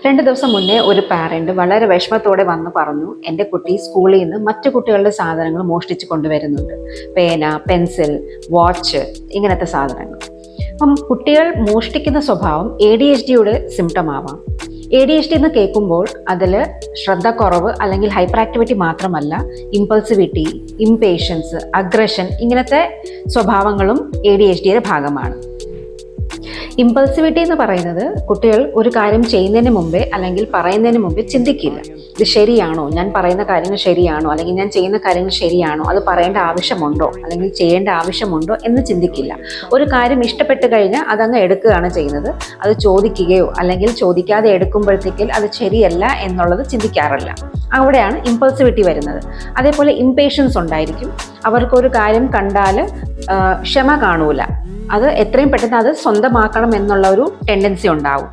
2 ദിവസം മുന്നേ ഒരു പാരന്റ് വളരെ വിഷമത്തോടെ വന്ന് പറഞ്ഞു, എൻ്റെ കുട്ടി സ്കൂളിൽ നിന്ന് മറ്റു കുട്ടികളുടെ സാധനങ്ങൾ മോഷ്ടിച്ച് കൊണ്ടുവരുന്നുണ്ട്. പേന, പെൻസിൽ, വാച്ച്, ഇങ്ങനത്തെ സാധനങ്ങൾ. അപ്പം കുട്ടികൾ മോഷ്ടിക്കുന്ന സ്വഭാവം ADHDയുടെ സിംറ്റം ആവാം. ADHD എന്ന് കേൾക്കുമ്പോൾ അതിൽ ശ്രദ്ധക്കുറവ് അല്ലെങ്കിൽ ഹൈപ്പർ ആക്ടിവിറ്റി മാത്രമല്ല, ഇമ്പൾസിവിറ്റി, ഇംപേഷ്യൻസ്, അഗ്രഷൻ ഇങ്ങനത്തെ സ്വഭാവങ്ങളും ADHDയുടെ ഭാഗമാണ്. ഇമ്പൾസിവിറ്റി എന്ന് പറയുന്നത് കുട്ടികൾ ഒരു കാര്യം ചെയ്യുന്നതിന് മുമ്പേ അല്ലെങ്കിൽ പറയുന്നതിന് മുമ്പേ ചിന്തിക്കില്ല. ഇത് ശരിയാണോ, ഞാൻ പറയുന്ന കാര്യങ്ങൾ ശരിയാണോ, അല്ലെങ്കിൽ ഞാൻ ചെയ്യുന്ന കാര്യങ്ങൾ ശരിയാണോ, അത് പറയേണ്ട ആവശ്യമുണ്ടോ അല്ലെങ്കിൽ ചെയ്യേണ്ട ആവശ്യമുണ്ടോ എന്ന് ചിന്തിക്കില്ല. ഒരു കാര്യം ഇഷ്ടപ്പെട്ട് കഴിഞ്ഞാൽ അതങ്ങ് എടുക്കുകയാണ് ചെയ്യുന്നത്. അത് ചോദിക്കുകയോ അല്ലെങ്കിൽ ചോദിക്കാതെ എടുക്കുമ്പോഴത്തേക്കിൽ അത് ശരിയല്ല എന്നുള്ളത് ചിന്തിക്കാറില്ല. അവിടെയാണ് ഇമ്പൾസിവിറ്റി വരുന്നത്. അതേപോലെ ഇംപേഷ്യൻസ് ഉണ്ടായിരിക്കും. അവർക്കൊരു കാര്യം കണ്ടാൽ ക്ഷമ കാണൂല. അത് എത്രയും പെട്ടെന്ന് അത് സ്വന്തമാക്കണം എന്നുള്ള ഒരു ടെൻഡൻസി ഉണ്ടാവും.